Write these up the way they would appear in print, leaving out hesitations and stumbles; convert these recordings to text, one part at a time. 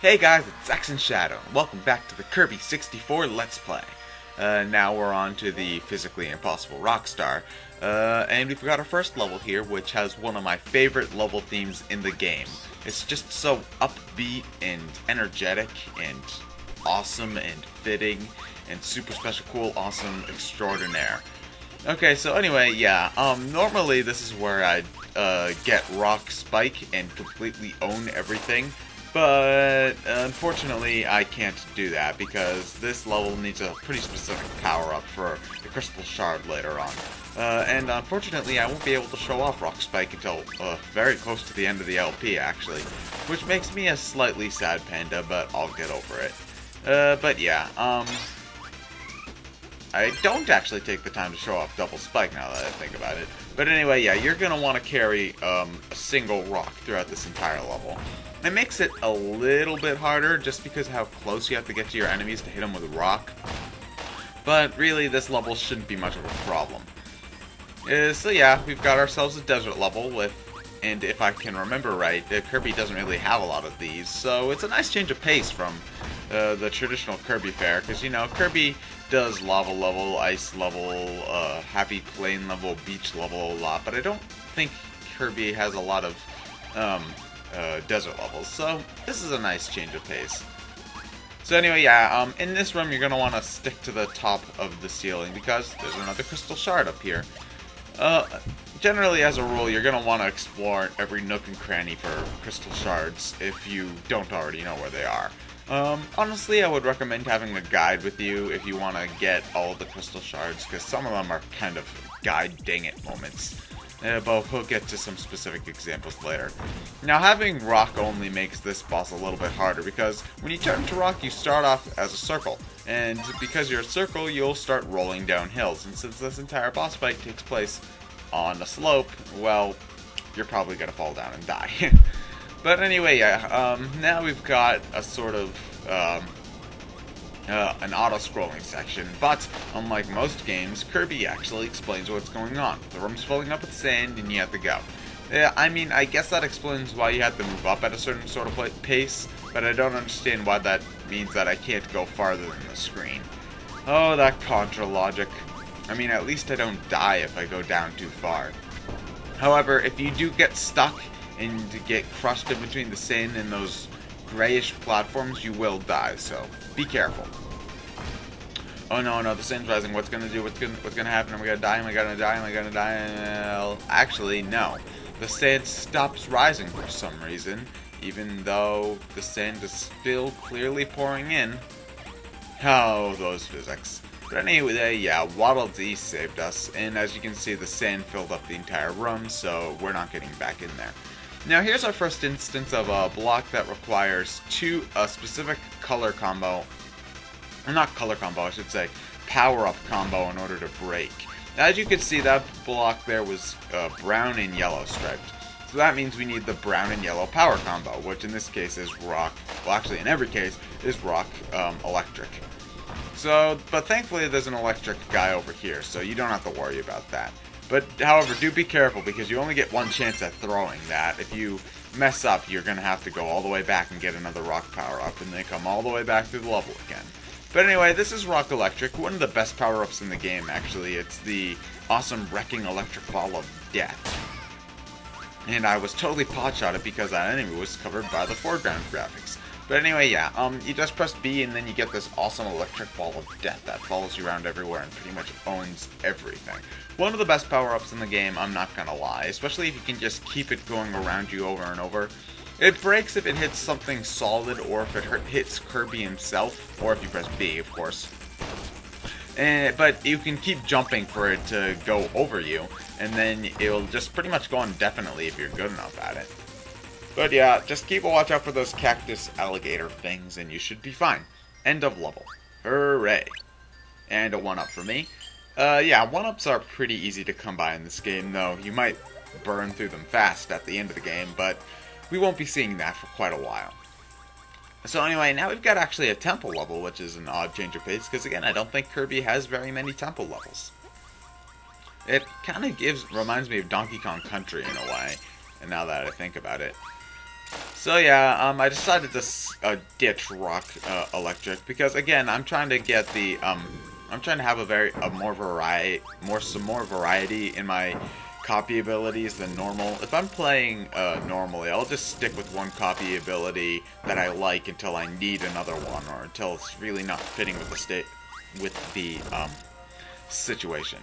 Hey guys, it's ExandShadow. Welcome back to the Kirby 64 Let's Play. Now we're on to the physically impossible Rockstar. And we've got our first level here, which has one of my favorite level themes in the game. It's just so upbeat and energetic and awesome and fitting and super special, cool, awesome, extraordinaire. Okay, so anyway, yeah, normally this is where I'd get Rock Spike and completely own everything. But unfortunately, I can't do that because this level needs a pretty specific power-up for the Crystal Shard later on. And unfortunately, I won't be able to show off Rock Spike until very close to the end of the LP, actually. Which makes me a slightly sad panda, but I'll get over it. But yeah, I don't actually take the time to show off Double Spike now that I think about it. But anyway, yeah, you're going to want to carry a single rock throughout this entire level. It makes it a little bit harder just because of how close you have to get to your enemies to hit them with a rock. But really, this level shouldn't be much of a problem. So yeah, we've got ourselves a desert level with, and if I can remember right, Kirby doesn't really have a lot of these. So it's a nice change of pace from the traditional Kirby fare, because you know, Kirby does lava level, ice level, happy plain level, beach level a lot, but I don't think Kirby has a lot of desert levels, so this is a nice change of pace. So anyway, yeah, in this room you're going to want to stick to the top of the ceiling because there's another crystal shard up here. Generally, as a rule, you're going to want to explore every nook and cranny for crystal shards if you don't already know where they are. Honestly, I would recommend having a guide with you if you want to get all of the crystal shards, because some of them are kind of guide dang it moments. But we'll get to some specific examples later. Now, having rock only makes this boss a little bit harder, because when you turn to rock, you start off as a circle. And because you're a circle, you'll start rolling down hills. And since this entire boss fight takes place on a slope, well, you're probably going to fall down and die. But anyway, yeah, now we've got a sort of an auto-scrolling section, but unlike most games, Kirby actually explains what's going on. The room's filling up with sand and you have to go. I mean, I guess that explains why you have to move up at a certain sort of pace, but I don't understand why that means that I can't go farther than the screen. Oh, that Contra logic. I mean, at least I don't die if I go down too far. However, if you do get stuck and get crushed in between the sand and those grayish platforms, you will die, so be careful. Oh no, the sand's rising. What's gonna do? What's gonna happen? Am I gonna die? Am I gonna die? Am I gonna die? Well, actually, no. The sand stops rising for some reason, even though the sand is still clearly pouring in. Oh, those physics. But anyway, yeah, Waddle Dee saved us, and as you can see, the sand filled up the entire room, so we're not getting back in there. Now here's our first instance of a block that requires a specific color combo, or not color combo, I should say, power-up combo in order to break. As you can see, that block there was brown and yellow striped. So that means we need the brown and yellow power combo, which in this case is rock, well actually in every case, is rock electric. So, but thankfully there's an electric guy over here, so you don't have to worry about that. But, however, do be careful, because you only get one chance at throwing that. If you mess up, you're going to have to go all the way back and get another rock power-up, and then come all the way back through the level again. But anyway, this is Rock Electric, one of the best power-ups in the game, actually. It's the awesome Wrecking Electric Ball of Death. And I was totally potshotted because that enemy was covered by the foreground graphics. But anyway, yeah, you just press B and then you get this awesome electric ball of death that follows you around everywhere and pretty much owns everything. One of the best power-ups in the game, I'm not gonna lie, especially if you can just keep it going around you over and over. It breaks if it hits something solid or if it hits Kirby himself, or if you press B, of course. But you can keep jumping for it to go over you, and then it'll just pretty much go on indefinitely if you're good enough at it. But yeah, just keep a watch out for those cactus alligator things and you should be fine. End of level. Hooray. And a 1-up for me. Yeah, 1-ups are pretty easy to come by in this game, though you might burn through them fast at the end of the game, but we won't be seeing that for quite a while. So anyway, now we've got actually a temple level, which is an odd change of pace, because again, I don't think Kirby has very many temple levels. It kind of reminds me of Donkey Kong Country in a way, and now that I think about it. So yeah, I decided to ditch Rock Electric because again, I'm trying to get the I'm trying to have some more variety in my copy abilities than normal. If I'm playing normally, I'll just stick with one copy ability that I like until I need another one, or until it's really not fitting with the situation.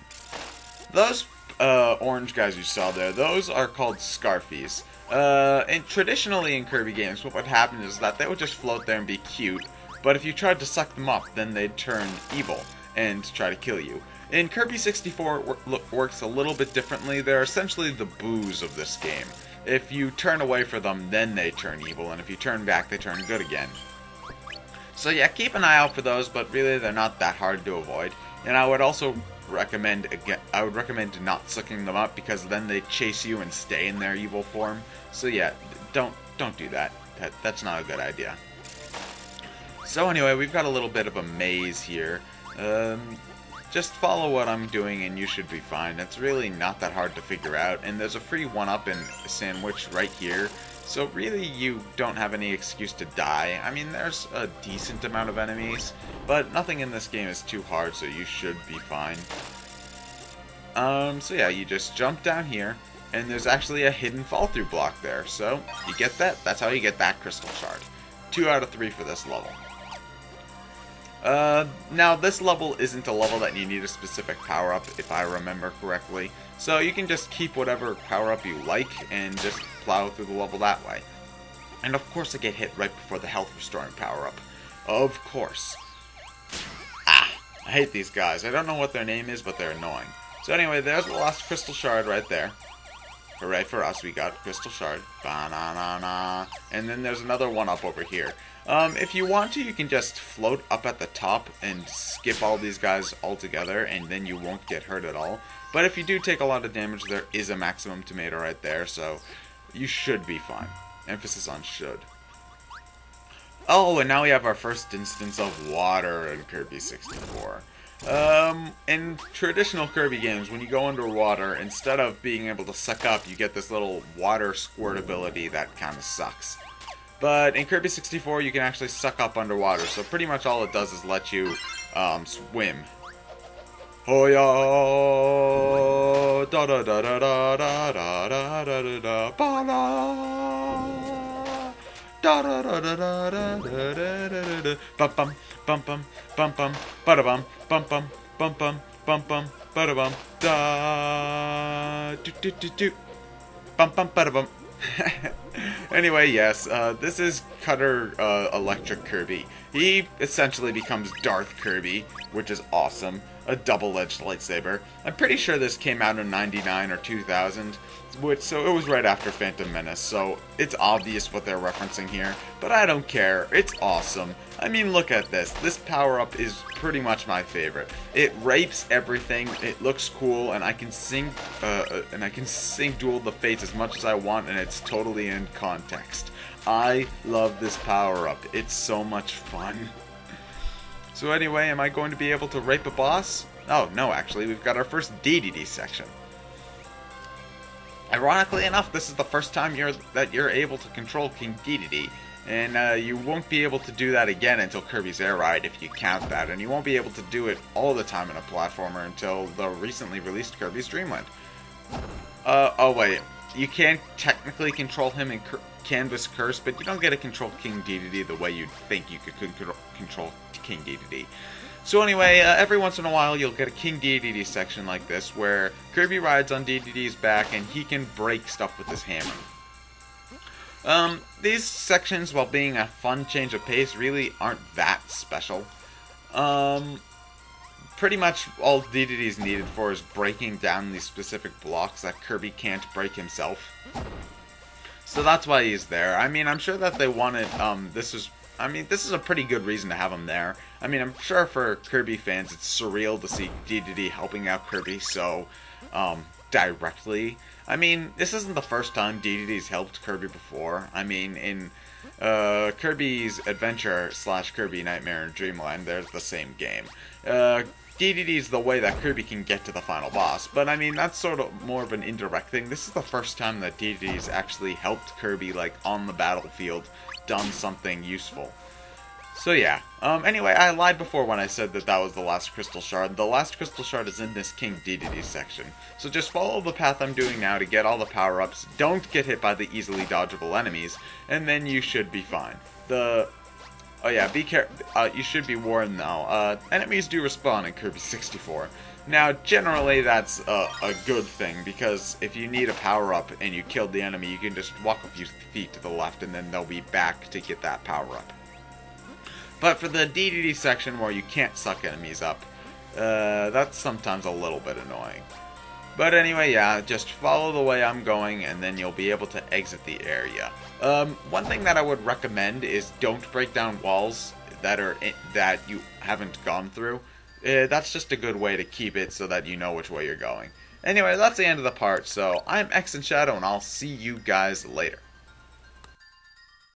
Those orange guys you saw there, those are called Scarfies. And traditionally in Kirby games, what would happen is that they would just float there and be cute, but if you tried to suck them up, then they'd turn evil and try to kill you. In Kirby 64, works a little bit differently. They're essentially the boos of this game. If you turn away from them, then they turn evil, and if you turn back, they turn good again. So yeah, keep an eye out for those, but really they're not that hard to avoid. And I would also recommend not sucking them up, because then they chase you and stay in their evil form. So yeah, don't do that. That's not a good idea. So anyway, we've got a little bit of a maze here. Just follow what I'm doing and you should be fine. It's really not that hard to figure out, and there's a free 1-up in Sandwich right here. So really you don't have any excuse to die. I mean, there's a decent amount of enemies, but nothing in this game is too hard, so you should be fine. So yeah, you just jump down here, and there's actually a hidden fall-through block there. So you get that? That's how you get that crystal shard. 2 out of 3 for this level. Now this level isn't a level that you need a specific power-up, if I remember correctly. So you can just keep whatever power-up you like and just plow through the level that way. And of course I get hit right before the health restoring power-up. Of course. Ah! I hate these guys. I don't know what their name is, but they're annoying. So anyway, there's the last crystal shard right there. Hooray for us, we got crystal shard. Ba-na-na-na. And then there's another 1-up over here. If you want to, you can just float up at the top and skip all these guys altogether, and then you won't get hurt at all. But if you do take a lot of damage, there is a maximum tomato right there, so you should be fine. Emphasis on should. Oh, and now we have our first instance of water in Kirby 64. In traditional Kirby games, when you go underwater, instead of being able to suck up, you get this little water squirt ability that kind of sucks. But in Kirby 64, you can actually suck up underwater, so pretty much all it does is let you swim. Hoya da da da da da da da da da da ba la da da da da da da da da da bum bum bum bum bum bum ba da bum bum bum bum bum bum bum ba da bum da do do do do bum bum ba da bum. Anyway, yes, this is Cutter Electric Kirby. He essentially becomes Darth Kirby, which is awesome. A double-edged lightsaber. I'm pretty sure this came out in '99 or 2000, so it was right after Phantom Menace, so it's obvious what they're referencing here, but I don't care. It's awesome. I mean, look at this. This power-up is pretty much my favorite. It rapes everything, it looks cool, and I can sing Duel of the Fates as much as I want, and it's totally in context. I love this power-up. It's so much fun. So anyway, am I going to be able to rape a boss? Oh, no, actually, we've got our first DDD section. Ironically enough, this is the first time that you're able to control King Dedede, and you won't be able to do that again until Kirby's Air Ride, if you count that, and you won't be able to do it all the time in a platformer until the recently released Kirby's Dream Land. Oh wait, you can technically control him in Canvas Curse, but you don't get to control King Dedede the way you'd think you could control King Dedede. So anyway, every once in a while you'll get a King Dedede section like this, where Kirby rides on Dedede's back and he can break stuff with his hammer. These sections, while being a fun change of pace, really aren't that special. Pretty much all Dedede's needed for is breaking down these specific blocks that Kirby can't break himself. So that's why he's there. I mean, I'm sure that they wanted, this is a pretty good reason to have him there. I mean, I'm sure for Kirby fans, it's surreal to see Dedede helping out Kirby so, directly. I mean, this isn't the first time Dedede's helped Kirby before. I mean, in, Kirby's Adventure / Kirby Nightmare in Dreamland, there's the same game. DDD is the way that Kirby can get to the final boss, but I mean, that's sort of more of an indirect thing. This is the first time that DDD's actually helped Kirby, like, on the battlefield, done something useful. So yeah, anyway, I lied before when I said that that was the last Crystal Shard. The last Crystal Shard is in this King Dedede section. So just follow the path I'm doing now to get all the power-ups, don't get hit by the easily dodgeable enemies, and then you should be fine. Oh yeah, be careful, you should be warned now, enemies do respawn in Kirby 64. Now, generally that's a good thing, because if you need a power-up and you killed the enemy, you can just walk a few feet to the left and then they'll be back to get that power-up. But for the DDD section where you can't suck enemies up, that's sometimes a little bit annoying. But anyway, yeah, just follow the way I'm going and then you'll be able to exit the area. One thing that I would recommend is don't break down walls that you haven't gone through. That's just a good way to keep it so that you know which way you're going. Anyway, that's the end of the part, so I'm ExandShadow and I'll see you guys later.